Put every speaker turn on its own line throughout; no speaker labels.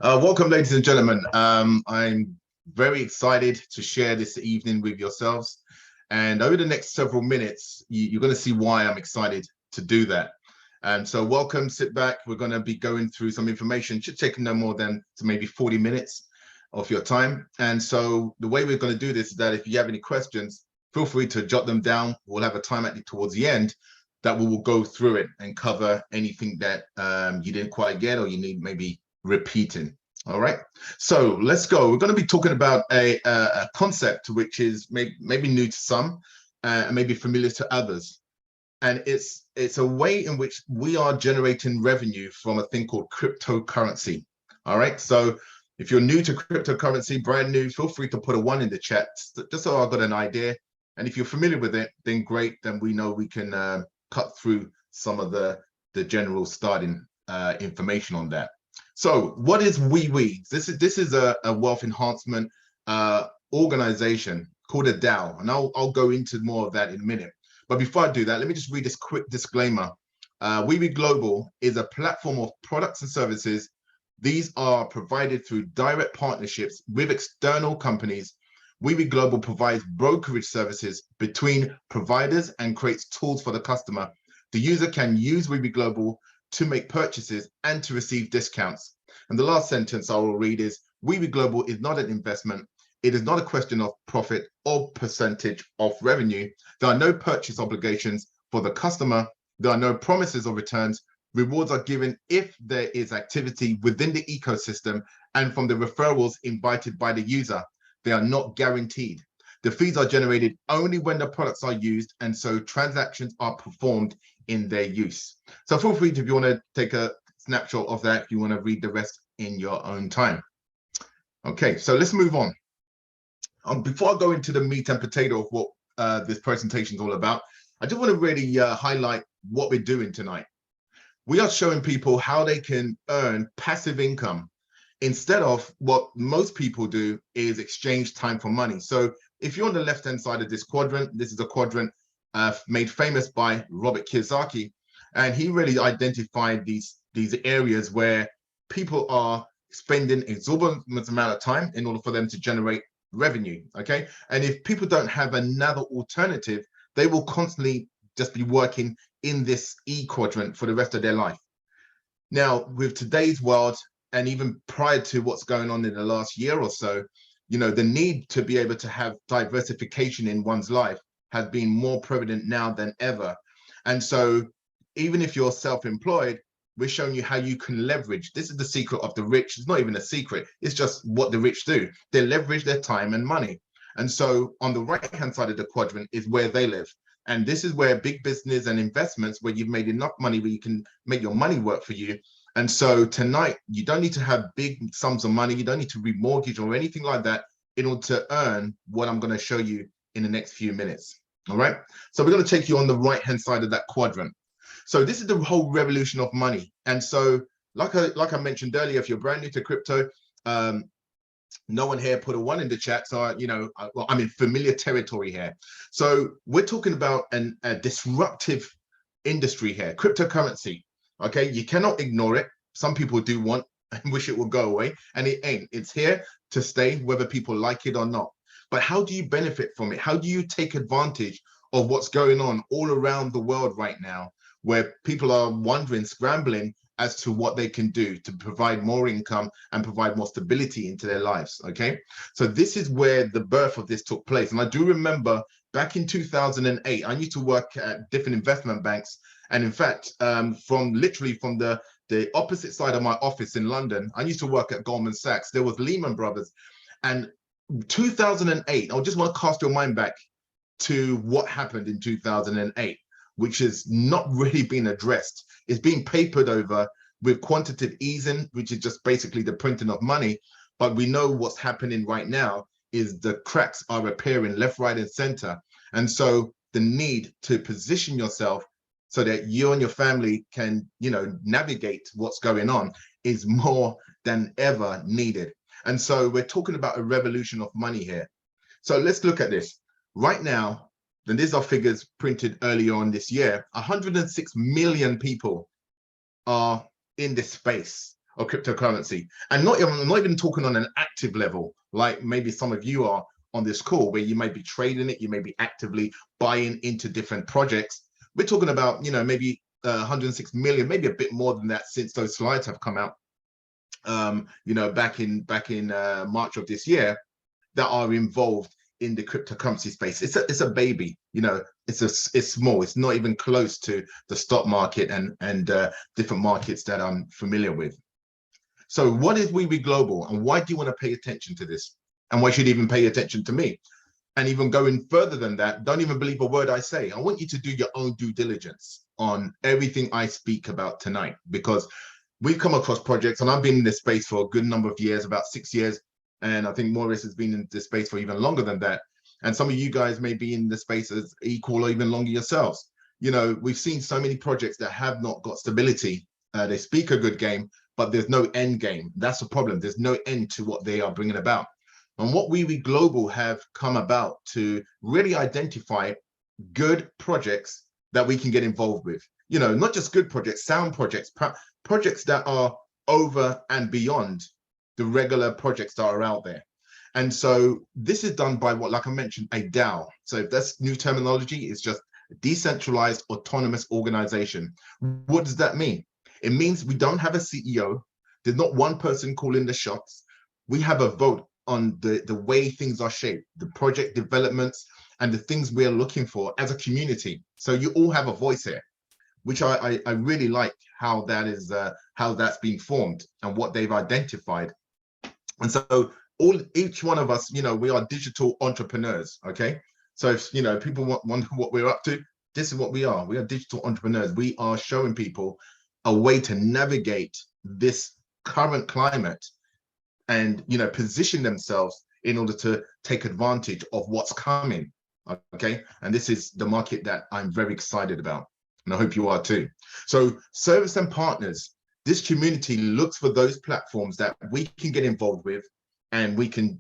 Welcome, ladies and gentlemen. I'm very excited to share this evening with yourselves. And over the next several minutes, you're going to see why I'm excited to do that. And so welcome, sit back. We're going to be going through some information. Should take no more than maybe 40 minutes of your time. And so the way we're going to do this is that if you have any questions, feel free to jot them down. We'll have a time towards the end that we will go through it and cover anything that you didn't quite get or you need maybe repeating. All right, so let's go. We're going to be talking about a concept which is maybe new to some and maybe familiar to others, and it's a way in which we are generating revenue from a thing called cryptocurrency. All right, so if you're new to cryptocurrency, brand new, feel free to put a 1 in the chat just so I've got an idea. And if you're familiar with it, then great, then we know we can cut through some of the general starting information on that. So what is WEWE? This is a wealth enhancement organization called a DAO, and I'll go into more of that in a minute. But before I do that, let me just read this quick disclaimer. WEWE Global is a platform of products and services. These are provided through direct partnerships with external companies. WEWE Global provides brokerage services between providers and creates tools for the customer. The user can use WEWE Global to make purchases and to receive discounts. And the last sentence I will read is, WEWE Global is not an investment. It is not a question of profit or percentage of revenue. There are no purchase obligations for the customer. There are no promises or returns. Rewards are given if there is activity within the ecosystem and from the referrals invited by the user. They are not guaranteed. The fees are generated only when the products are used, and so transactions are performed in their use. So feel free to, if you want to take a snapshot of that, if you want to read the rest in your own time. Okay, so let's move on. Before I go into the meat and potato of what this presentation is all about, I just want to really highlight what we're doing tonight. We are showing people how they can earn passive income instead of what most people do is exchange time for money. So if you're on the left-hand side of this quadrant, this is a quadrant made famous by Robert Kiyosaki, and he really identified these areas where people are spending exorbitant amount of time in order for them to generate revenue, okay? And if people don't have another alternative, they will constantly just be working in this E quadrant for the rest of their life. Now, with today's world, and even prior to what's going on in the last year or so, you know, the need to be able to have diversification in one's life has been more prevalent now than ever. And so even if you're self-employed, we're showing you how you can leverage. This is the secret of the rich. It's not even a secret. It's just what the rich do. They leverage their time and money. And so on the right-hand side of the quadrant is where they live. And this is where big business and investments, where you've made enough money where you can make your money work for you. And so tonight, you don't need to have big sums of money. You don't need to remortgage or anything like that in order to earn what I'm going to show you in the next few minutes. All right. So we're going to take you on the right-hand side of that quadrant. So this is the whole revolution of money. And so like I mentioned earlier, if you're brand new to crypto, no one here put a 1 in the chat. So, well, I'm in familiar territory here. So we're talking about a disruptive industry here, cryptocurrency. Okay, you cannot ignore it. Some people do want and wish it would go away, and it ain't. It's here to stay, whether people like it or not. But how do you benefit from it? How do you take advantage of what's going on all around the world right now, where people are wondering, scrambling as to what they can do to provide more income and provide more stability into their lives, okay? So this is where the birth of this took place. And I do remember back in 2008, I used to work at different investment banks. And in fact, from the opposite side of my office in London, I used to work at Goldman Sachs. There was Lehman Brothers. And 2008, I just want to cast your mind back to what happened in 2008, which has not really been addressed. It's being papered over with quantitative easing, which is just basically the printing of money. But we know what's happening right now is the cracks are appearing left, right, and center. And so the need to position yourself so that you and your family can, navigate what's going on is more than ever needed. And so we're talking about a revolution of money here. So let's look at this. Right now, and these are figures printed earlier on this year, 106 million people are in this space. of cryptocurrency. And I'm not even talking on an active level, like maybe some of you are on this call, where you may be trading it, you may be actively buying into different projects. We're talking about, maybe 106 million, maybe a bit more than that since those slides have come out, back in March of this year, that are involved in the cryptocurrency space. It's a baby, it's small. It's not even close to the stock market and different markets that I'm familiar with. So what is WEWE Global, and why do you want to pay attention to this? And why should you even pay attention to me? And even going further than that, don't even believe a word I say. I want you to do your own due diligence on everything I speak about tonight, because we've come across projects, and I've been in this space for a good number of years, about 6 years. And I think Maurice has been in this space for even longer than that. And some of you guys may be in the space as equal or even longer yourselves. We've seen so many projects that have not got stability. They speak a good game, but there's no end game. That's the problem. There's no end to what they are bringing about. And what WEWE Global have come about to really identify good projects that we can get involved with. Not just good projects, sound projects, projects that are over and beyond the regular projects that are out there. And so this is done by what, like I mentioned, a DAO. So if that's new terminology, it's just a decentralized autonomous organization. What does that mean? It means we don't have a CEO. There's not one person calling the shots. We have a vote on the way things are shaped, the project developments, and the things we're looking for as a community. So you all have a voice here, which I really like how that is, how that's been formed and what they've identified. And so each one of us, we are digital entrepreneurs, okay? So if, people wonder what we're up to, this is what we are. We are digital entrepreneurs. We are showing people a way to navigate this current climate and, position themselves in order to take advantage of what's coming, okay? And this is the market that I'm very excited about, and I hope you are too. So service and partners, this community looks for those platforms that we can get involved with, and we can,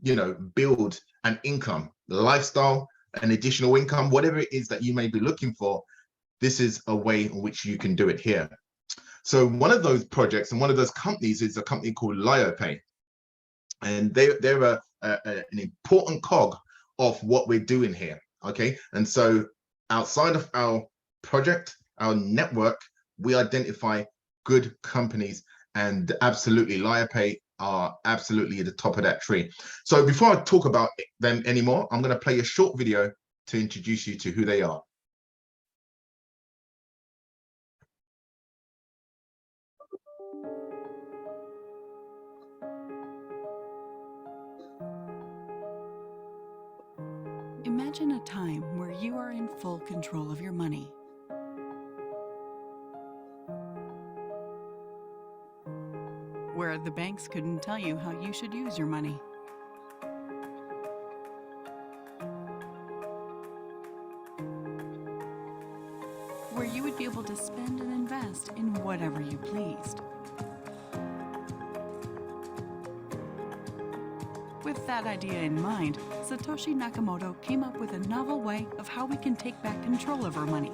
build an income, lifestyle, an additional income, whatever it is that you may be looking for. This is a way in which you can do it here. So one of those projects and one of those companies is a company called WEWE. And they're an important cog of what we're doing here, okay? And so outside of our project, our network, we identify good companies, and absolutely WEWE are absolutely at the top of that tree. So before I talk about them anymore, I'm going to play a short video to introduce you to who they are.
Imagine a time where you are in full control of your money. Where the banks couldn't tell you how you should use your money. Where you would be able to spend and invest in whatever you pleased. With that idea in mind, Satoshi Nakamoto came up with a novel way of how we can take back control of our money.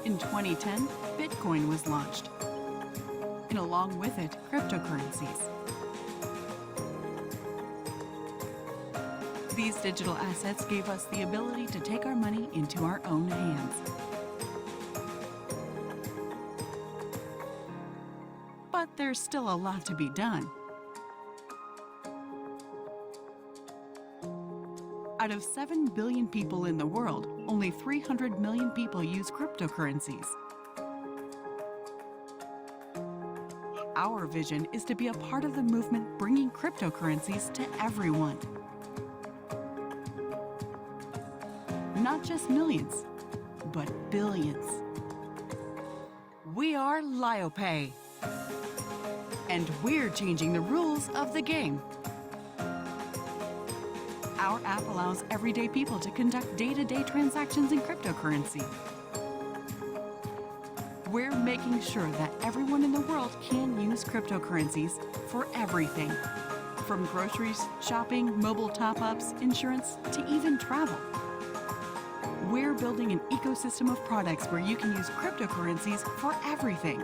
In 2010, Bitcoin was launched, and along with it, cryptocurrencies. These digital assets gave us the ability to take our money into our own hands. But there's still a lot to be done. Out of 7 billion people in the world, only 300 million people use cryptocurrencies. Our vision is to be a part of the movement bringing cryptocurrencies to everyone. Not just millions, but billions. We are WEWE, and we're changing the rules of the game. Our app allows everyday people to conduct day-to-day transactions in cryptocurrency. We're making sure that everyone in the world can use cryptocurrencies for everything, from groceries, shopping, mobile top-ups, insurance, to even travel. We're building an ecosystem of products where you can use cryptocurrencies for everything.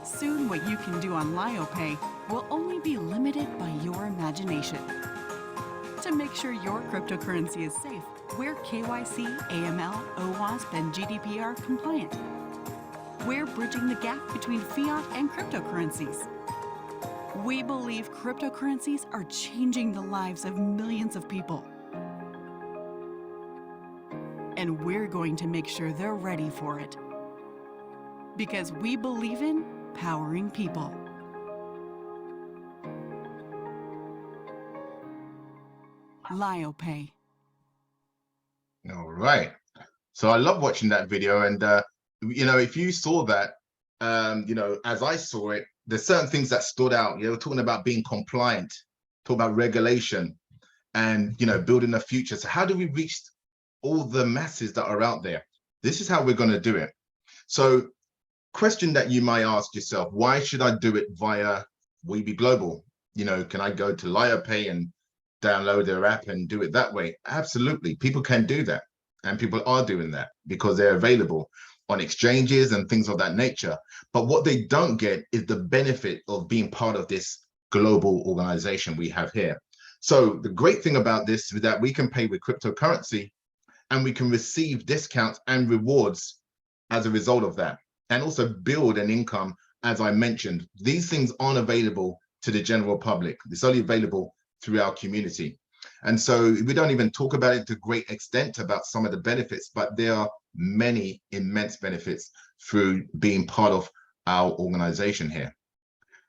Soon, what you can do on LioPay will only be limited by your imagination. To make sure your cryptocurrency is safe, we're KYC, AML, OWASP, and GDPR compliant. We're bridging the gap between fiat and cryptocurrencies. We believe cryptocurrencies are changing the lives of millions of people. And we're going to make sure they're ready for it. Because we believe in powering people. LioPay.
All right. So I love watching that video, and if you saw that, as I saw it, there's certain things that stood out. We're talking about being compliant, talking about regulation, and building a future. So how do we reach all the masses that are out there? This is how we're going to do it. So, question that you might ask yourself: why should I do it via WEWE Global? Can I go to LioPay and download their app and do it that way? Absolutely, people can do that. And people are doing that because they're available on exchanges and things of that nature. But what they don't get is the benefit of being part of this global organization we have here. So the great thing about this is that we can pay with cryptocurrency and we can receive discounts and rewards as a result of that, and also build an income. As I mentioned, these things aren't available to the general public. It's only available through our community. And so we don't even talk about it to great extent about some of the benefits, but there are many immense benefits through being part of our organization here.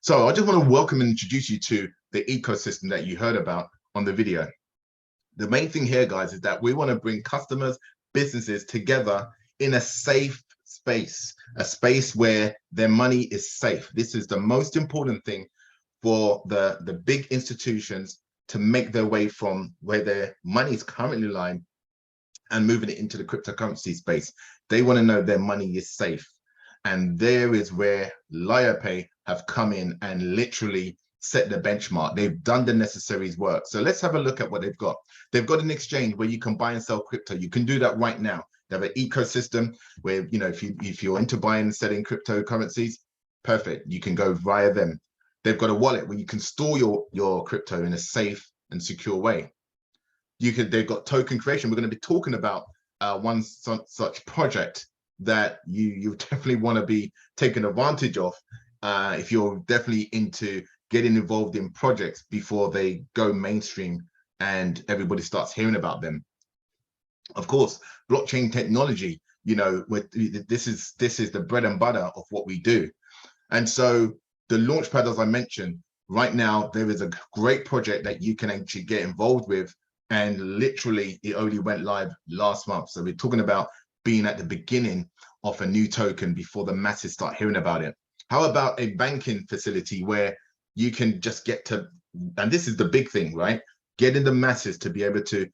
So I just want to welcome and introduce you to the ecosystem that you heard about on the video. The main thing here, guys, is that we want to bring customers, businesses together in a safe space, a space where their money is safe. This is the most important thing for the big institutions to make their way from where their money is currently lying and moving it into the cryptocurrency space. They want to know their money is safe. And there is where LioPay have come in and literally set the benchmark. They've done the necessary work. So let's have a look at what they've got. They've got an exchange where you can buy and sell crypto. You can do that right now. They have an ecosystem where, if you're into buying and selling cryptocurrencies, perfect. You can go via them. They've got a wallet where you can store your crypto in a safe and secure way. They've got token creation. We're going to be talking about one such project that you definitely want to be taken advantage of if you're definitely into getting involved in projects before they go mainstream and everybody starts hearing about them. Of course, blockchain technology, this is the bread and butter of what we do. And so the Launchpad, as I mentioned, right now, there is a great project that you can actually get involved with. And literally, it only went live last month. So we're talking about being at the beginning of a new token before the masses start hearing about it. How about a banking facility where you can just get to, and this is the big thing, right? Getting the masses to be able to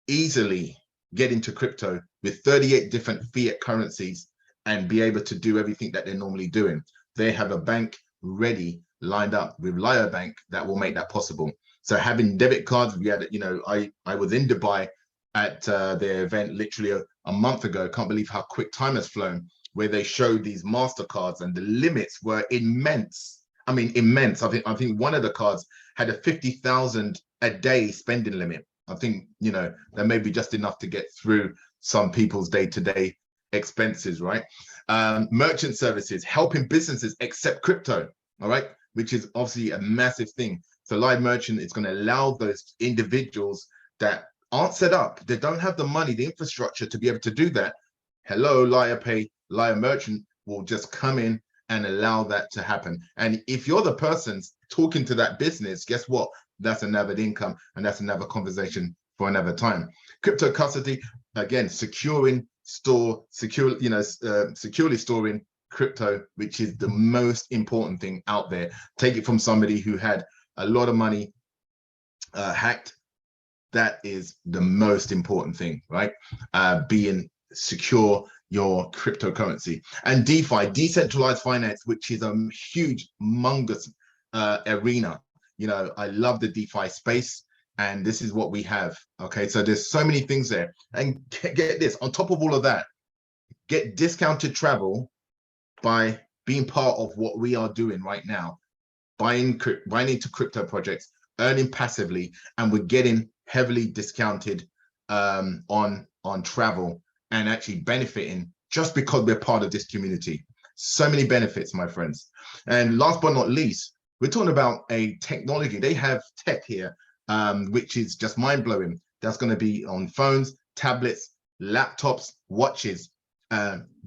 easily get into crypto with 38 different fiat currencies and be able to do everything that they're normally doing. They have a bank ready, lined up with LioBank that will make that possible. So having debit cards, we had, I was in Dubai at their event literally a month ago. Can't believe how quick time has flown, where they showed these MasterCards and the limits were immense. I mean, immense. I think one of the cards had a 50,000 a day spending limit. I think, that may be just enough to get through some people's day-to-day expenses, right? Merchant services, helping businesses accept crypto, all right, which is obviously a massive thing. So Live Merchant is going to allow those individuals that aren't set up, they don't have the money, the infrastructure to be able to do that. Hello, LioPay, Live Merchant will just come in and allow that to happen. And if you're the person talking to that business, guess what? That's another income, and that's another conversation for another time. Crypto custody, again, securely storing crypto, which is the most important thing out there. Take it from somebody who had a lot of money hacked. That is the most important thing, right? Being secure your cryptocurrency. And DeFi, decentralized finance, which is a huge, humongous arena. I love the DeFi space, and this is what we have. Okay, so there's so many things there. And get this, on top of all of that, get discounted travel by being part of what we are doing right now, buying into crypto projects, earning passively, and we're getting heavily discounted on travel and actually benefiting just because we're part of this community. So many benefits, my friends. And last but not least, we're talking about a technology. They have tech here, which is just mind-blowing. That's going to be on phones, tablets, laptops, watches,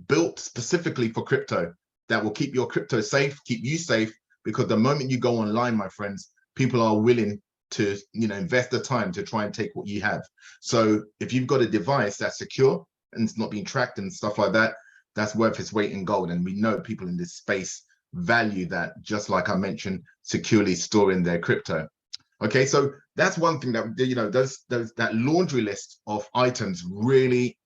built specifically for crypto, that will keep your crypto safe, keep you safe, because the moment you go online, my friends, people are willing to, invest the time to try and take what you have. So if you've got a device that's secure and it's not being tracked and stuff like that, that's worth its weight in gold. And we know people in this space value that, just like I mentioned, securely storing their crypto. Okay, so that's one thing that, that laundry list of items really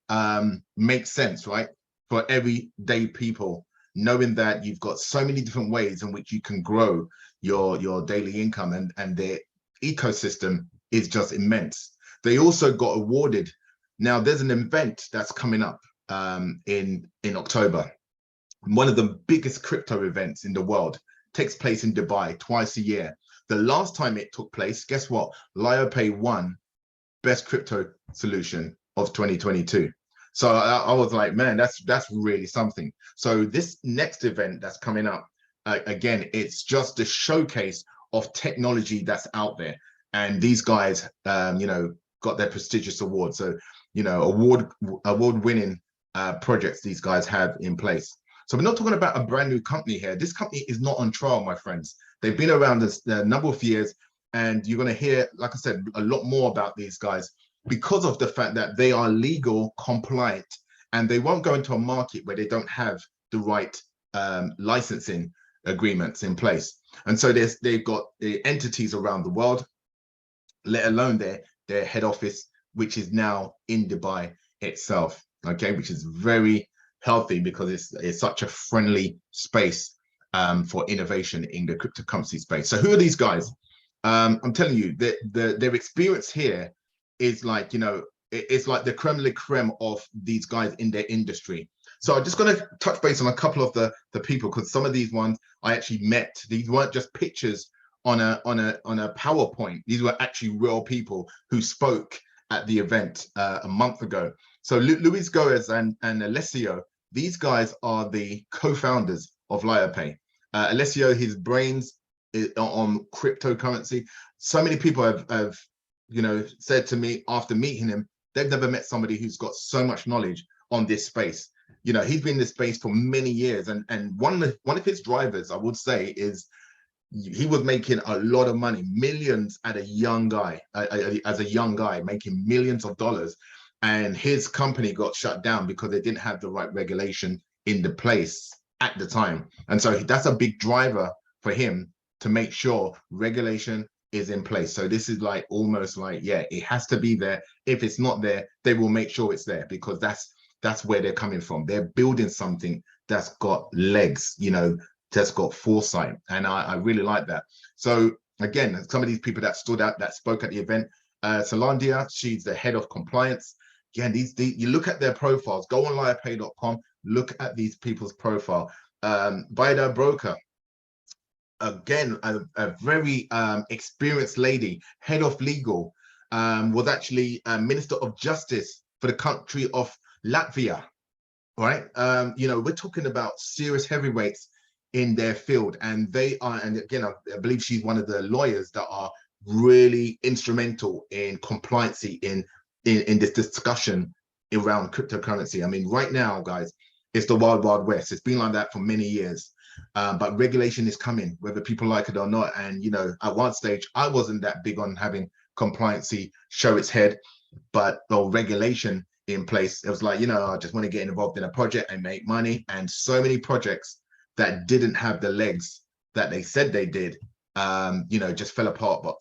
makes sense, right? For everyday people, knowing that you've got so many different ways in which you can grow your daily income, and their ecosystem is just immense. They also got awarded. Now there's an event that's coming up in October. One of the biggest crypto events in the world takes place in Dubai twice a year. The last time it took place, guess what? LioPay won Best Crypto Solution of 2022. So I was like, man, that's really something. So this next event that's coming up, again, it's just a showcase of technology that's out there. And these guys, got their prestigious award. So, award-winning projects these guys have in place. So we're not talking about a brand new company here. This company is not on trial, my friends. They've been around a number of years, and you're going to hear, like I said, a lot more about these guys because of the fact that they are legal, compliant, and they won't go into a market where they don't have the right licensing agreements in place. And so they've got the entities around the world, let alone their head office, which is now in Dubai itself, okay, which is very healthy because it's such a friendly space for innovation in the cryptocurrency space. So who are these guys? I'm telling you, their experience here is like, it's like the creme de la creme of these guys in their industry. So I'm just going to touch base on a couple of the people, because some of these ones I actually met. These weren't just pictures on a PowerPoint. These were actually real people who spoke at the event a month ago. So Luis Goes and Alessio, these guys are the co-founders of LioPay. Alessio, his brains on cryptocurrency. So many people have said to me after meeting him, they've never met somebody who's got so much knowledge on this space. He's been in this space for many years, and one of his drivers, I would say, is he was making a lot of money, millions as a young guy, making millions of dollars. And his company got shut down because they didn't have the right regulation in the place at the time. And so that's a big driver for him to make sure regulation is in place. So this is like almost like, yeah, it has to be there. If it's not there, they will make sure it's there, because that's where they're coming from. They're building something that's got legs, that's got foresight. And I really like that. So again, some of these people that stood out, that spoke at the event, Solandia, she's the head of compliance. Again, you look at their profiles, go on liopay.com, look at these people's profile. Vida Broker, again, a very experienced lady, head of legal, was actually Minister of Justice for the country of Latvia, right? We're talking about serious heavyweights in their field, and they are, and again, I believe she's one of the lawyers that are really instrumental in compliancy in this discussion around cryptocurrency. I mean, right now, guys, it's the wild, wild west. It's been like that for many years. But regulation is coming, whether people like it or not. And, at one stage, I wasn't that big on having compliancy show its head, but the regulation in place, it was like, I just want to get involved in a project and make money. And so many projects that didn't have the legs that they said they did, just fell apart, but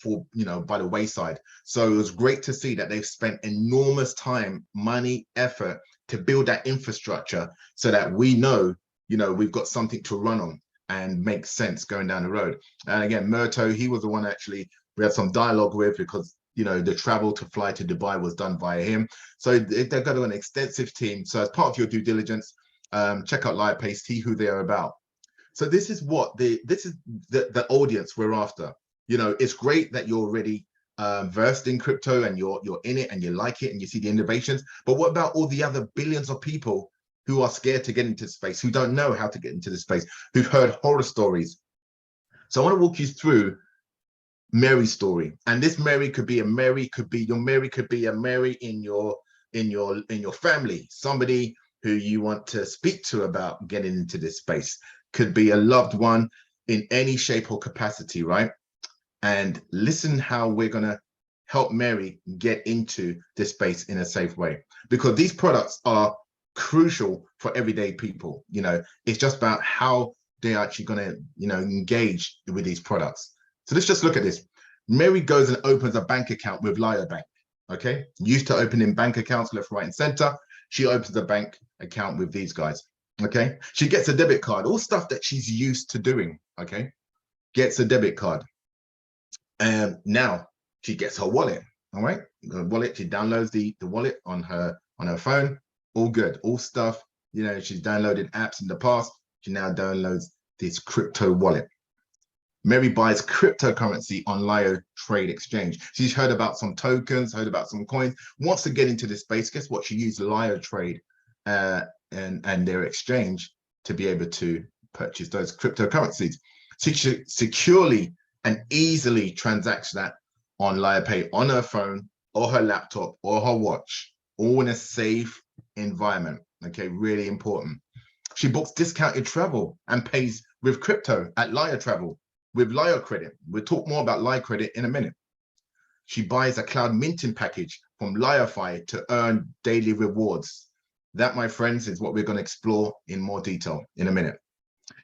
by the wayside. So it was great to see that they've spent enormous time, money, effort to build that infrastructure so that we know, we've got something to run on and make sense going down the road. And again, Murto, he was the one actually we had some dialogue with, because the travel to fly to Dubai was done via him. So they've got an extensive team. So as part of your due diligence, check out LioPay, see who they're about. So this is what the audience we're after. You know, it's great that you're already versed in crypto and you're in it and you like it and you see the innovations. But what about all the other billions of people who are scared to get into space, who don't know how to get into the space, who've heard horror stories? So I want to walk you through Mary's story. And this Mary could be a Mary, could be your Mary, could be a Mary in your family, somebody who you want to speak to about getting into this space. Could be a loved one in any shape or capacity, right? And listen how we're gonna help Mary get into this space in a safe way, because these products are crucial for everyday people. You know, it's just about how they're actually gonna, you know, engage with these products. So let's just look at this. Mary goes and opens a bank account with Lio Bank. Okay, used to opening bank accounts left, right, and center. She opens a bank account with these guys. Okay, she gets a debit card, all stuff that she's used to doing. Okay, gets a debit card, and now she gets her wallet. All right, the wallet. She downloads the wallet on her phone. All good, all stuff. You know, she's downloaded apps in the past. She now downloads this crypto wallet. Mary buys cryptocurrency on Lio Trade Exchange. She's heard about some tokens, heard about some coins, wants to get into this space. Guess what? She used Lio Trade and their exchange to be able to purchase those cryptocurrencies. She securely and easily transacts that on LioPay on her phone or her laptop or her watch, all in a safe environment. Okay, really important. She books discounted travel and pays with crypto at Lio Travel with Lio Credit. We'll talk more about Lio Credit in a minute. She buys a cloud minting package from LioFi to earn daily rewards. That, my friends, is what we're going to explore in more detail in a minute.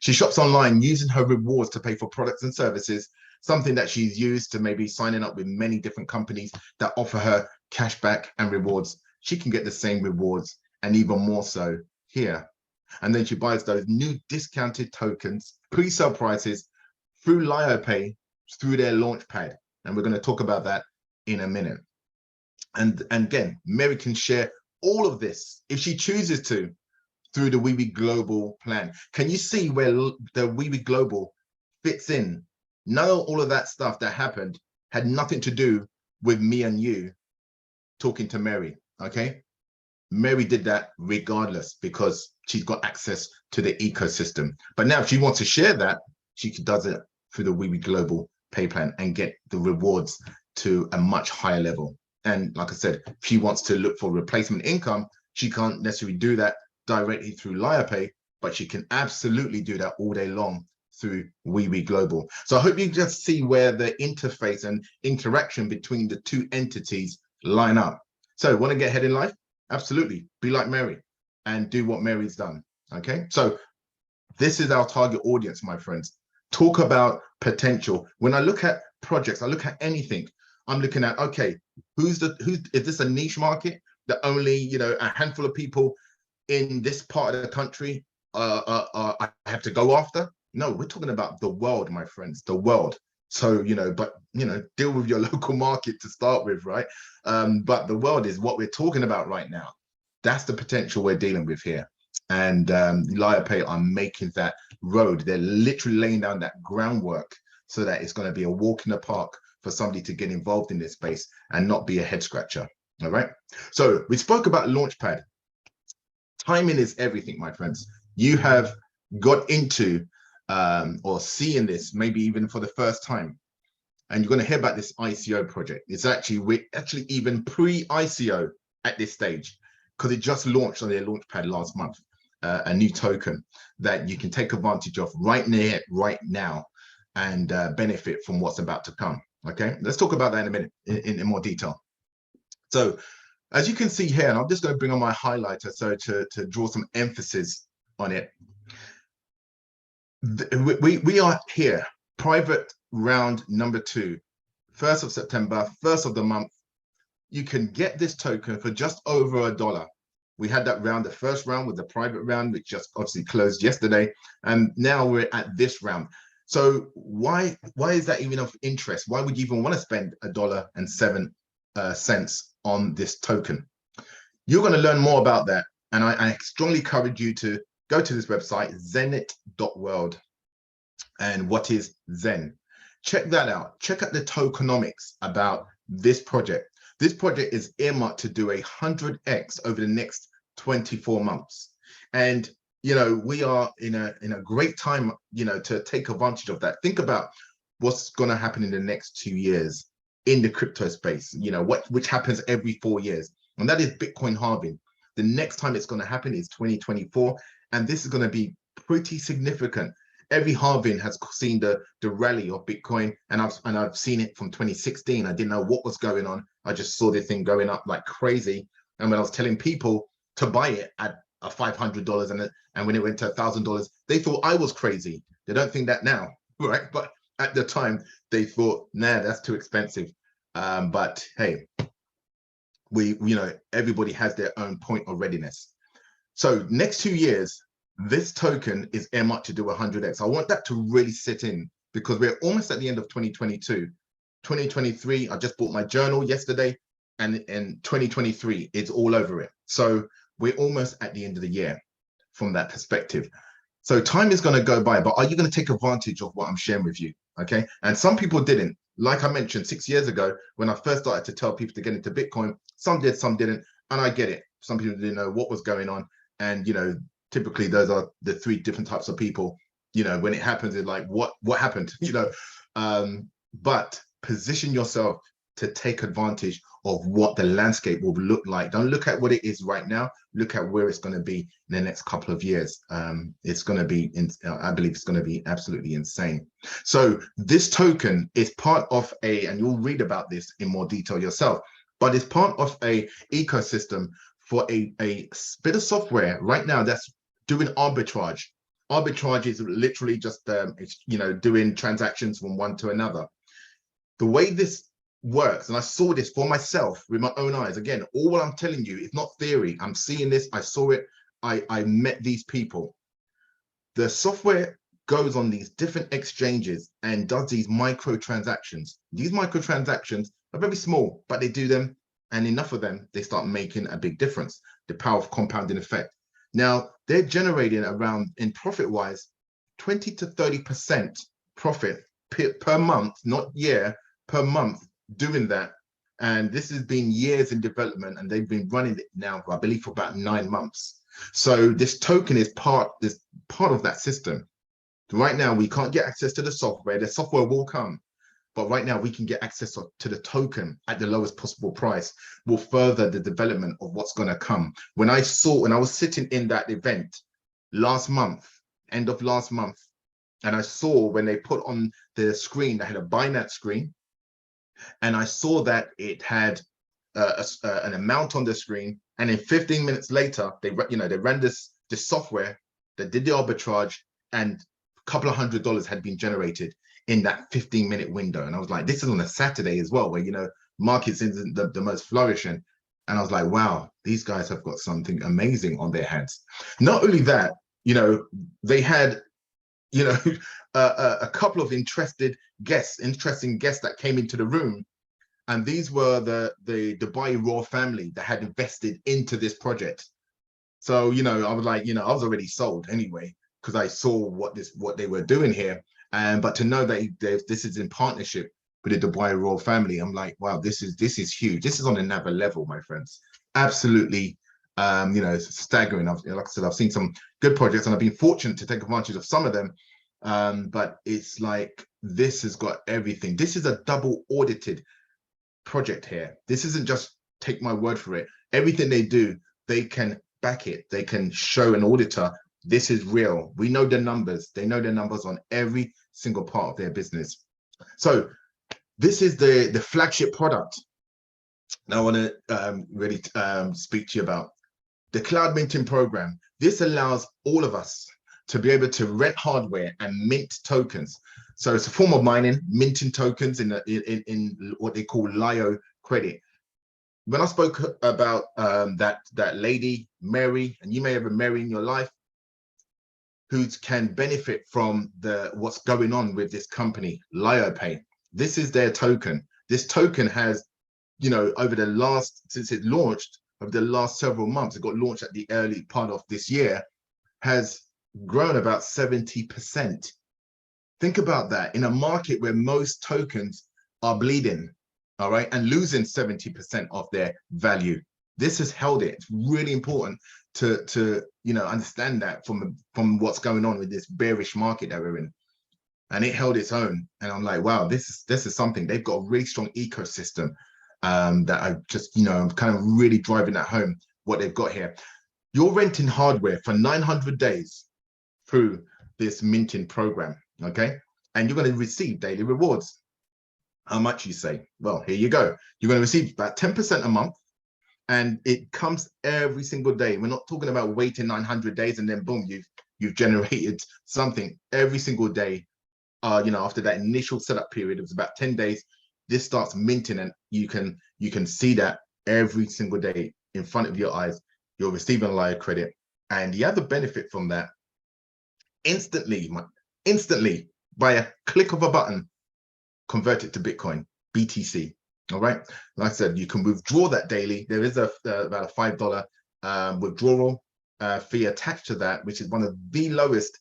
She shops online using her rewards to pay for products and services, something that she's used to maybe signing up with many different companies that offer her cashback and rewards. She can get the same rewards and even more so here. And then she buys those new discounted tokens, pre-sale prices through LioPay, through their launch pad. And we're going to talk about that in a minute. And again, Mary can share all of this if she chooses to through the WEWE Global plan. Can you see where the WEWE Global fits in? None of all of that stuff that happened had nothing to do with me and you talking to Mary, okay? Mary did that regardless because she's got access to the ecosystem. But now if she wants to share that, she does it through the WEWE Global pay plan and get the rewards to a much higher level. And like I said, if she wants to look for replacement income, she can't necessarily do that directly through LioPay, but she can absolutely do that all day long through WEWE Global. So I hope you just see where the interface and interaction between the two entities line up. So want to get ahead in life? Absolutely. Be like Mary and do what Mary's done. Okay. So this is our target audience, my friends. Talk about potential. When I look at projects, I look at anything, I'm looking at, okay, is this a niche market that only, you know, a handful of people in this part of the country I have to go after? No, we're talking about the world, my friends, the world. So, you know, but, you know, deal with your local market to start with, right? But the world is what we're talking about right now. That's the potential we're dealing with here. And LioPay are making that road. They're literally laying down that groundwork so that it's going to be a walk in the park for somebody to get involved in this space and not be a head scratcher. All right. So we spoke about Launchpad. Timing is everything, my friends. You have got into or seeing this maybe even for the first time, and you're going to hear about this ICO project. We're actually even pre-ICO at this stage because it just launched on their Launchpad last month. A new token that you can take advantage of right now and benefit from what's about to come. Okay, let's talk about that in a minute in more detail. So as you can see here, and I'm just going to bring on my highlighter so to draw some emphasis on it. We are here, private round number 2, 1st of September, 1st of the month. You can get this token for just over $1. We had that round, the first round was the private round, which just obviously closed yesterday. And now we're at this round. So why is that even of interest? Why would you even want to spend $1.07 on this token? You're going to learn more about that. And I strongly encourage you to go to this website, zenit.world. and what is Zen. Check that out. Check out the tokenomics about this project. This project is earmarked to do 100x over the next 24 months. And we are in a great time, to take advantage of that. Think about what's going to happen in the next 2 years in the crypto space, which happens every 4 years. And that is Bitcoin halving. The next time it's going to happen is 2024. And this is going to be pretty significant. Every halving has seen the rally of Bitcoin, and I've seen it from 2016. I didn't know what was going on. I just saw this thing going up like crazy. And when I was telling people to buy it at a $500 and when it went to $1,000, they thought I was crazy. They don't think that now, right? But at the time, they thought, nah, that's too expensive. But hey, everybody has their own point of readiness. So next 2 years, this token is earmarked to do 100x. I want that to really sit in, because we're almost at the end of 2022. 2023, I just bought my journal yesterday, and in 2023, it's all over it. So we're almost at the end of the year from that perspective. So time is going to go by, but are you going to take advantage of what I'm sharing with you? Okay. And some people didn't. Like I mentioned 6 years ago, when I first started to tell people to get into Bitcoin, some did, some didn't. And I get it. Some people didn't know what was going on. And, typically those are the 3 different types of people. When it happens, it's like, what happened? But position yourself to take advantage of what the landscape will look like. Don't look at what it is right now. Look at where it's going to be in the next couple of years. It's going to be, I believe it's going to be absolutely insane. So this token is part of and you'll read about this in more detail yourself, but it's part of a ecosystem for a bit of software right now that's doing arbitrage. Arbitrage is literally just doing transactions from one to another. The way this works, and I saw this for myself with my own eyes. Again, all I'm telling you is not theory. I'm seeing this. I saw it. I met these people. The software goes on these different exchanges and does these microtransactions. These microtransactions are very small, but they do them, and enough of them, they start making a big difference. The power of compounding effect. Now, they're generating around, in profit-wise, 20 to 30% profit per month, not year, per month, doing that. And this has been years in development, and they've been running it now, I believe, for about 9 months. So this token is part of that system. Right now, we can't get access to the software. The software will come, but right now we can get access to the token at the lowest possible price. Will further the development of what's going to come. When I was sitting in that event last month, end of last month, and I saw when they put on the screen, they had a Binance screen, and I saw that it had an amount on the screen, and then 15 minutes later, they ran this software that did the arbitrage, and a couple of $100 had been generated in that 15-minute window. And I was like, this is on a Saturday as well, where markets isn't the most flourishing. And I was like, wow, these guys have got something amazing on their hands. Not only that, they had a couple of interesting guests that came into the room, and these were the Dubai Raw family that had invested into this project. So I was like, I was already sold anyway, because I saw what they were doing here. But to know that this is in partnership with the Dubai Raw family, I'm like, wow, this is huge. This is on another level, my friends. Absolutely, staggering. Like I said, I've seen some good projects, and I've been fortunate to take advantage of some of them. But it's like, this has got everything. This is a double audited project here. This isn't just take my word for it. Everything they do, they can back it. They can show an auditor, this is real. We know the numbers. They know the numbers on every single part of their business. So this is the flagship product. Now I want to really speak to you about the cloud minting program. This allows all of us to be able to rent hardware and mint tokens. So it's a form of mining, minting tokens in what they call LIO credit. When I spoke about that lady, Mary, and you may have a Mary in your life who can benefit from what's going on with this company, LioPay. This is their token. This token has, since it launched, over the last several months, it got launched at the early part of this year, has grown about 70%. Think about that in a market where most tokens are bleeding, all right, and losing 70% of their value. This has held it. It's really important to understand that from what's going on with this bearish market that we're in. And it held its own. And I'm like, wow, this is something. They've got a really strong ecosystem that I just, I'm kind of really driving that home what they've got here. You're renting hardware for 900 days through this minting program, okay? And you're going to receive daily rewards. How much, you say? Well, here you go. You're going to receive about 10% a month, and it comes every single day. We're not talking about waiting 900 days and then boom, you've generated something every single day. After that initial setup period, it was about 10 days. This starts minting, and you can see that every single day in front of your eyes. You're receiving a lot of credit, and the other benefit from that, instantly by a click of a button, convert it to Bitcoin, BTC. All right. Like I said, you can withdraw that daily. There is about a $5 withdrawal fee attached to that, which is one of the lowest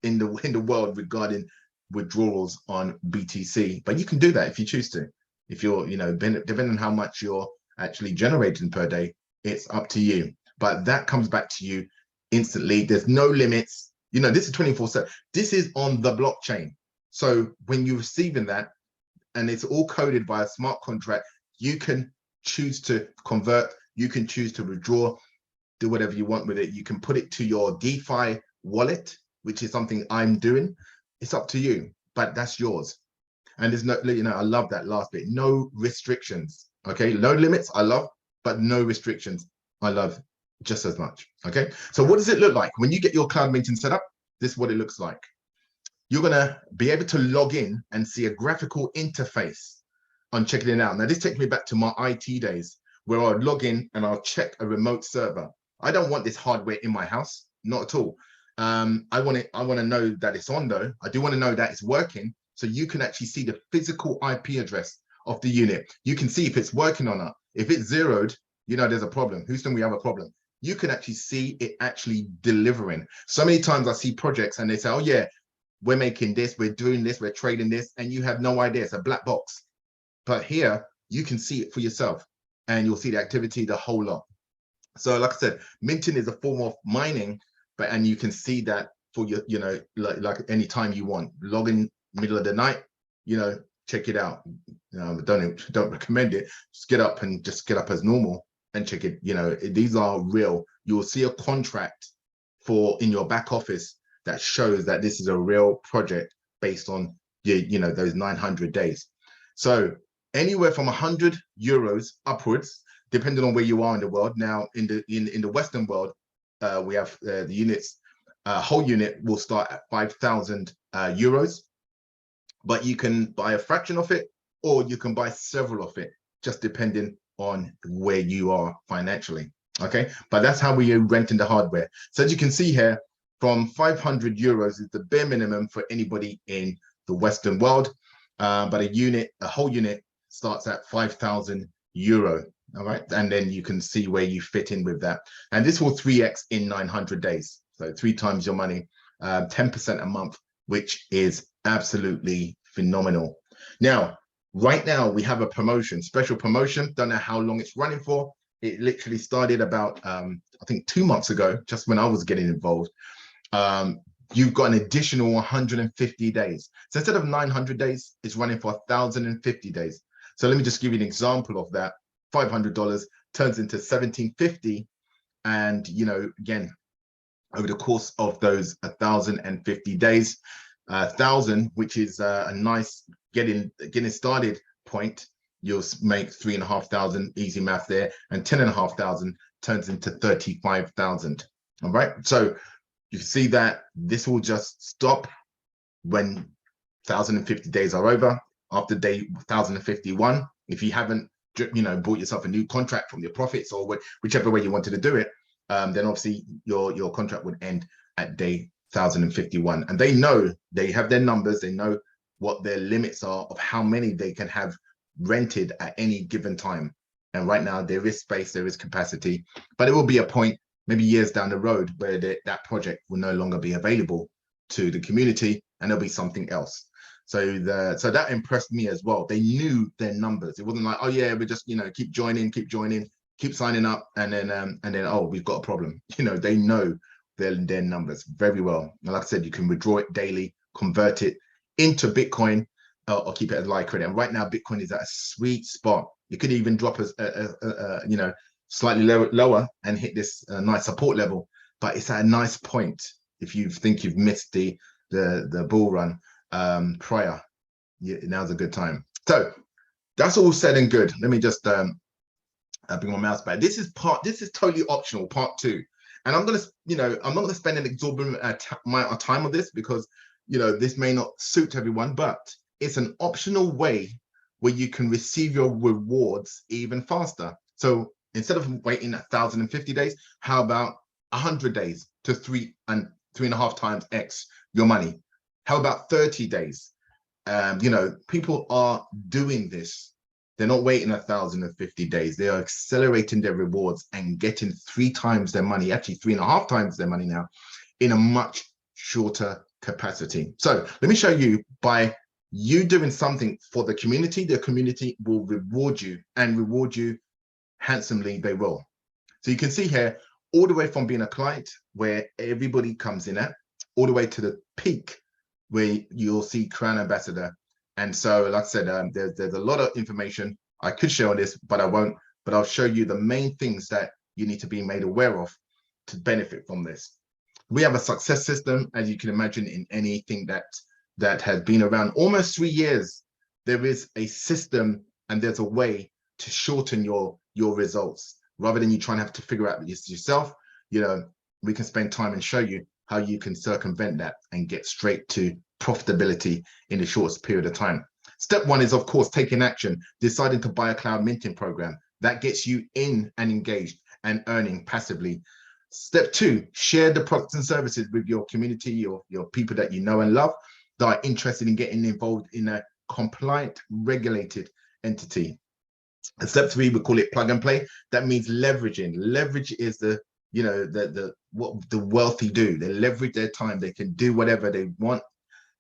in the world regarding withdrawals on BTC. But you can do that if you choose to. If you're, depending on how much you're actually generating per day, it's up to you. But that comes back to you instantly. There's no limits. This is 24/7. This is on the blockchain. So when you're receiving that, and it's all coded by a smart contract, you can choose to convert, you can choose to withdraw, do whatever you want with it. You can put it to your DeFi wallet, which is something I'm doing. It's up to you, but that's yours. And there's no, I love that last bit, no restrictions, okay? No limits, I love, but no restrictions, I love just as much, okay? So what does it look like? When you get your cloud minting set up, this is what it looks like. You're gonna be able to log in and see a graphical interface on checking it out. Now, this takes me back to my IT days where I'd log in and I'll check a remote server. I don't want this hardware in my house, not at all. I want to know that it's on though. I do want to know that it's working, so you can actually see the physical IP address of the unit. You can see if it's working or not. If it's zeroed, there's a problem. Houston, we have a problem. You can actually see it actually delivering. So many times I see projects and they say, oh yeah, we're making this, we're doing this, we're trading this, and you have no idea. It's a black box. But here, you can see it for yourself, and you'll see the activity, the whole lot. So like I said, minting is a form of mining, and you can see that for your, like any time you want. Log in middle of the night, check it out. Don't recommend it. Just get up as normal and check it. These are real. You'll see a contract in your back office that shows that this is a real project based on those 900 days. So anywhere from 100 euros upwards, depending on where you are in the world. Now in the Western world, we have the units. Whole unit will start at 5,000 euros, but you can buy a fraction of it, or you can buy several of it, just depending on where you are financially. Okay, but that's how we are renting the hardware. So as you can see here, from 500 euros is the bare minimum for anybody in the Western world. But a whole unit starts at 5,000 euro. All right. And then you can see where you fit in with that. And this will 3x in 900 days. So 3 times your money, 10% a month, which is absolutely phenomenal. Now, right now we have a promotion, special promotion. Don't know how long it's running for. It literally started about, I think 2 months ago, just when I was getting involved. You've got an additional 150 days. So instead of 900 days, it's running for 1,050 days. So let me just give you an example of that. $500 turns into $1,750. And, again, over the course of those 1,050 days, 1,000, which is a nice getting started point, you'll make 3,500, easy math there, and 10,500 turns into 35,000. All right. So you see that this will just stop when 1,050 days are over. After day 1,051, if you haven't, bought yourself a new contract from your profits or whichever way you wanted to do it, then obviously your contract would end at day 1,051. And they have their numbers. They know what their limits are of how many they can have rented at any given time. And right now there is space, there is capacity, but it will be a point maybe years down the road where that project will no longer be available to the community, and there'll be something else. So that impressed me as well. They knew their numbers. It wasn't like, oh yeah, we just, keep joining, keep signing up, and then oh, we've got a problem. They know their numbers very well. And like I said, you can withdraw it daily, convert it into Bitcoin, or keep it as live credit. And right now, Bitcoin is at a sweet spot. You could even drop slightly lower and hit this nice support level, but it's at a nice point. If you think you've missed the bull run prior, now's a good time. So that's all said and good. Let me just bring my mouse back. This is totally optional, part 2. And I'm not gonna spend an exorbitant amount of time on this, because this may not suit everyone, but it's an optional way where you can receive your rewards even faster. So instead of waiting 1,050 days, how about 100 days to 3.5 times X your money? How about 30 days? People are doing this. They're not waiting 1,050 days. They are accelerating their rewards and getting 3 times their money, actually 3.5 times their money now, in a much shorter capacity. So let me show you, by you doing something for the community will reward you, and reward you handsomely. They will. So you can see here, all the way from being a client where everybody comes in at, all the way to the peak where you'll see Crown Ambassador. And so, like I said, there's a lot of information I could share on this, but I won't. But I'll show you the main things that you need to be made aware of to benefit from this. We have a success system, as you can imagine, in anything that has been around almost 3 years. There is a system and there's a way to shorten your results, rather than you trying to have to figure out this yourself. We can spend time and show you how you can circumvent that and get straight to profitability in the shortest period of time. Step 1 is, of course, taking action, deciding to buy a cloud minting program. That gets you in and engaged and earning passively. Step 2, share the products and services with your community, or your people that you know and love, that are interested in getting involved in a compliant, regulated entity. And step 3, we call it plug and play. That means leveraging. Leverage is what the wealthy do. They leverage their time. They can do whatever they want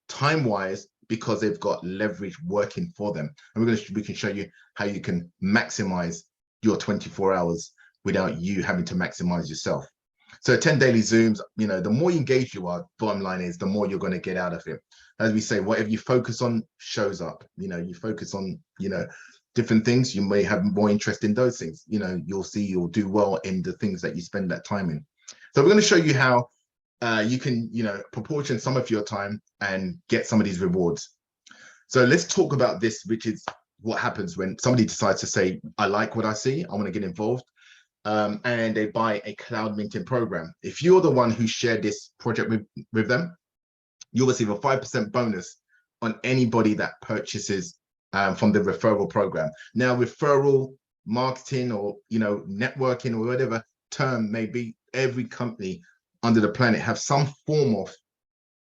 time-wise, because they've got leverage working for them. And we can show you how you can maximize your 24 hours without you having to maximize yourself. So 10 daily Zooms, the more engaged you are, bottom line is, the more you're going to get out of it. As we say, whatever you focus on shows up. You focus on, different things, you may have more interest in those things. You'll see you'll do well in the things that you spend that time in. So we're going to show you how you can, proportion some of your time and get some of these rewards. So let's talk about this, which is what happens when somebody decides to say, I like what I see, I want to get involved, and they buy a cloud minting program. If you're the one who shared this project with them, you'll receive a 5% bonus on anybody that purchases from the referral program. Now, referral marketing, or networking, or whatever term may be, every company under the planet have some form of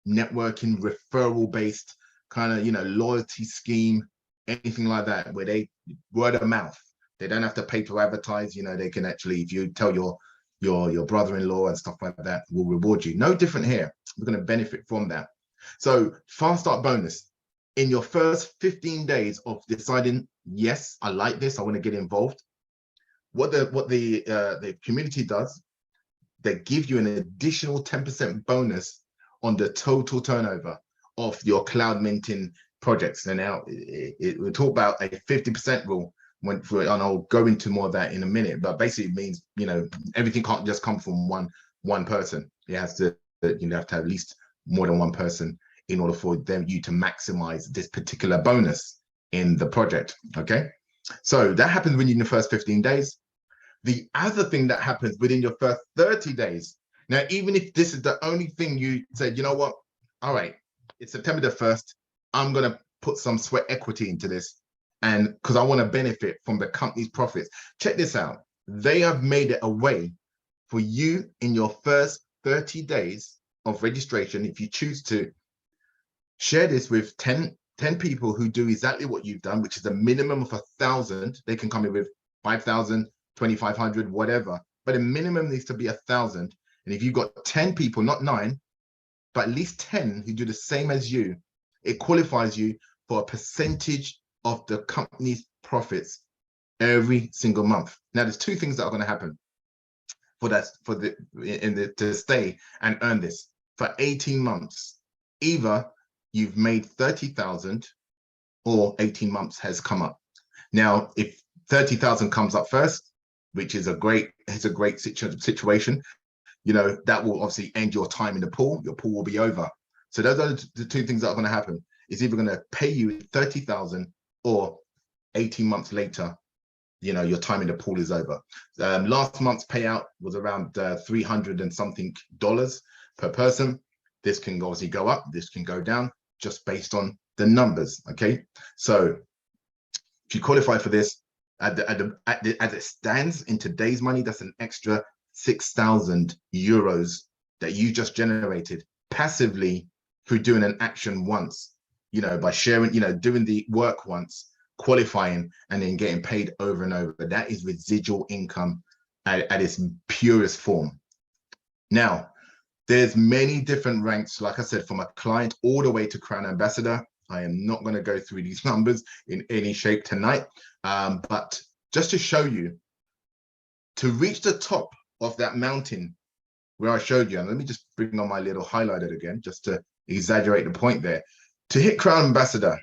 networking, referral based kind of loyalty scheme, anything like that, where they word of mouth. They don't have to pay to advertise. They can actually, if you tell your brother-in-law and stuff like that, will reward you. No different here. We're going to benefit from that. So fast start bonus. In your first 15 days of deciding, yes, I like this, I want to get involved, what the community does, they give you an additional 10% bonus on the total turnover of your cloud minting projects. And now we'll talk about a 50% rule, and I'll go into more of that in a minute. But basically it means, everything can't just come from one person. It has to, have to have at least more than one person in order for you to maximize this particular bonus in the project. Okay, so that happens within the first 15 days. The other thing that happens within your first 30 days. Now, even if this is the only thing you said, you know what, all right, it's September the 1st, I'm going to put some sweat equity into this, and because I want to benefit from the company's profits. Check this out. They have made it a way for you in your first 30 days of registration, if you choose to, share this with 10 people who do exactly what you've done, which is a minimum of 1,000. They can come in with 5,000, 2,500, whatever, but a minimum needs to be 1,000. And if you've got 10 people, not 9, but at least 10 who do the same as you, it qualifies you for a percentage of the company's profits every single month. Now, there's two things that are going to happen to stay and earn this for 18 months. Either you've made 30,000 or 18 months has come up. Now, if 30,000 comes up first, which is a great situation, you know, that will obviously end your time in the pool. Your pool will be over. So those are the two things that are going to happen. It's either going to pay you 30,000 or 18 months later, you know, your time in the pool is over. Last month's payout was around $300 and something per person. This can obviously go up, this can go down, just based on the numbers. Okay, so if you qualify for this, as it stands in today's money, that's an extra 6,000 euros that you just generated passively through doing an action once, you know, by sharing, you know, doing the work once, qualifying, and then getting paid over and over. That is residual income at its purest form. Now, there's many different ranks, like I said, from a client all the way to Crown Ambassador. I am not going to go through these numbers in any shape tonight, but just to show you, to reach the top of that mountain where I showed you, and let me just bring on my little highlighter again, just to exaggerate the point there. To hit Crown Ambassador,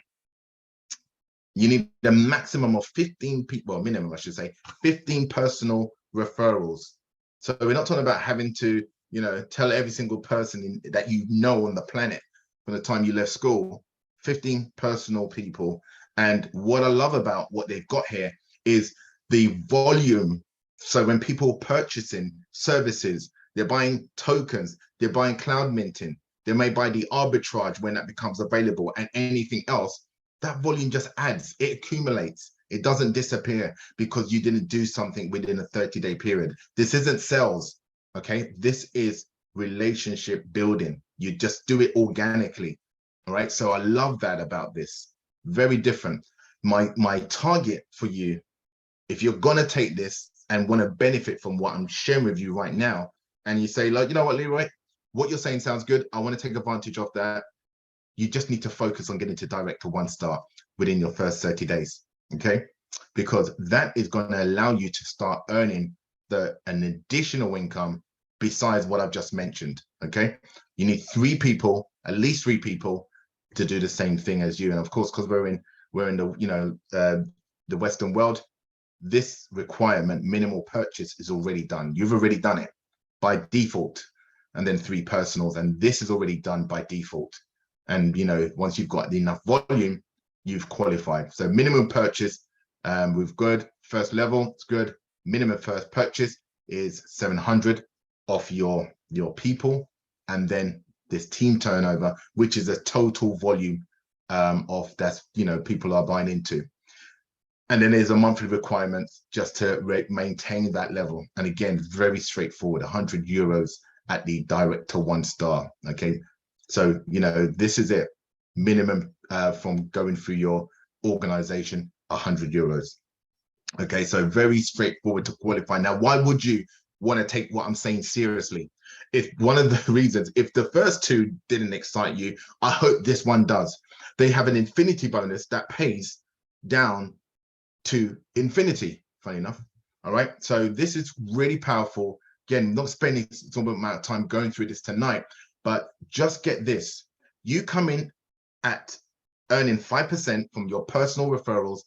you need a maximum of 15 people, or minimum, I should say, 15 personal referrals. So we're not talking about having to, you know, tell every single person that you know on the planet from the time you left school. 15 personal people. And what I love about what they've got here is the volume. So when people purchasing services, they're buying tokens, they're buying cloud minting, they may buy the arbitrage when that becomes available, and anything else, that volume just adds, it accumulates. It doesn't disappear because you didn't do something within a 30-day period. This isn't sales, okay? This is relationship building. You just do it organically, all right? So I love that about this. Very different. My target for you, if you're gonna take this and wanna benefit from what I'm sharing with you right now, and you say, like, you know what, Leroy, what you're saying sounds good. I wanna take advantage of that. You just need to focus on getting to direct to 1 star within your first 30 days, okay? Because that is going to allow you to start earning an additional income besides what I've just mentioned, okay? You need 3 people, at least 3 people, to do the same thing as you. And of course, because we're in the, you know, the Western world, this requirement, minimal purchase, is already done. You've already done it by default, and then 3 personals, and this is already done by default. And, you know, once you've got enough volume, you've qualified. So minimum purchase, we've good. First level, it's good. Minimum first purchase is 700 off your people. And then this team turnover, which is a total volume of that's, you know, people are buying into. And then there's a monthly requirement just to maintain that level. And again, very straightforward, 100 euros at the direct to 1 star, okay? So, you know, this is it. Minimum from going through your organization, 100 euros. Okay, so very straightforward to qualify. Now, why would you want to take what I'm saying seriously? If one of the reasons, if the first 2 didn't excite you, I hope this one does. They have an infinity bonus that pays down to infinity, funny enough. All right, so this is really powerful. Again, not spending some amount of time going through this tonight, but just get this. You come in at earning 5% from your personal referrals.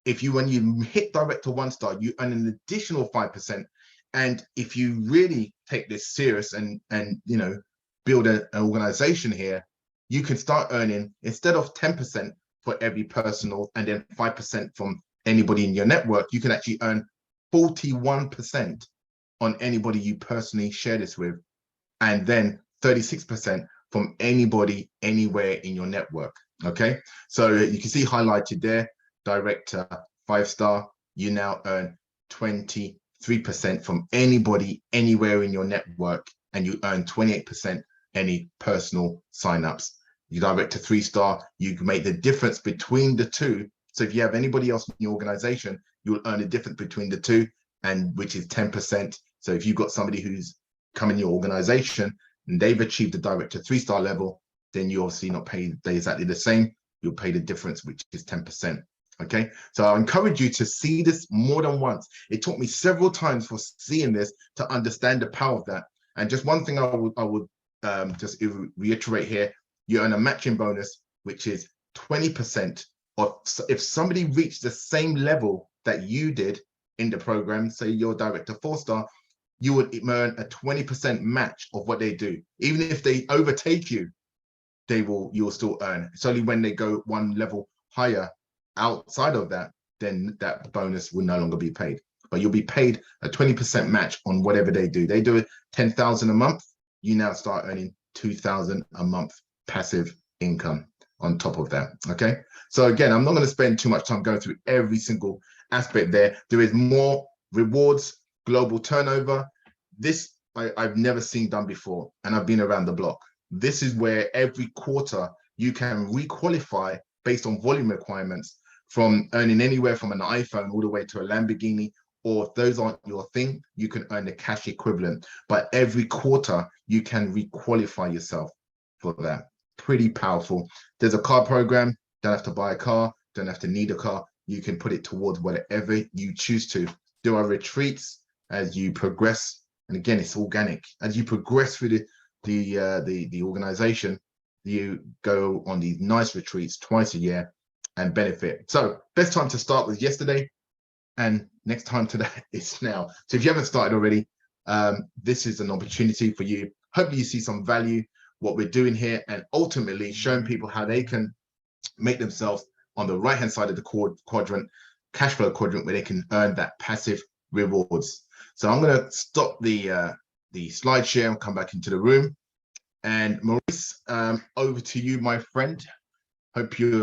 When you hit direct to 1 star, you earn an additional 5%. And if you really take this serious and you know, build an organization here, you can start earning, instead of 10% for every personal and then 5% from anybody in your network, you can actually earn 41% on anybody you personally share this with, and then 36% from anybody anywhere in your network. Okay, so you can see highlighted there, direct 5 star, you now earn 23% from anybody anywhere in your network, and you earn 28% any personal signups. You direct to 3 star, you can make the difference between the 2. So if you have anybody else in your organization, you'll earn a difference between the 2, and which is 10%. So if you've got somebody who's come in your organization and they've achieved the director 3-star level, then you obviously not pay exactly the same. You'll pay the difference, which is 10%. Okay, so I encourage you to see this more than once. It took me several times for seeing this to understand the power of that. And just one thing I would just reiterate here: you earn a matching bonus, which is 20% of, if somebody reached the same level that you did in the program, say you're director 4-star, you would earn a 20% match of what they do. Even if they overtake you, you'll still earn. It's only when they go one level higher outside of that, then that bonus will no longer be paid. But you'll be paid a 20% match on whatever they do. They do it 10,000 a month, you now start earning 2,000 a month passive income on top of that. Okay, so again, I'm not going to spend too much time going through every single aspect there. There is more rewards, global turnover. This I've never seen done before, and I've been around the block. This is where every quarter you can requalify based on volume requirements, from earning anywhere from an iPhone all the way to a Lamborghini, or if those aren't your thing, you can earn the cash equivalent. But every quarter you can requalify yourself for that. Pretty powerful. There's a car program. Don't have to buy a car, don't have to need a car. You can put it towards whatever you choose to. There are retreats as you progress, and again, it's organic. As you progress through the organization, you go on these nice retreats twice a year and benefit. So best time to start was yesterday, and next time today is now. So if you haven't started already, this is an opportunity for you. Hopefully you see some value what we're doing here, and ultimately showing people how they can make themselves on the right hand side of the quadrant, cash flow quadrant, where they can earn that passive rewards. So I'm going to stop the slide share and come back into the room. And Maurice, over to you, my friend. Hope you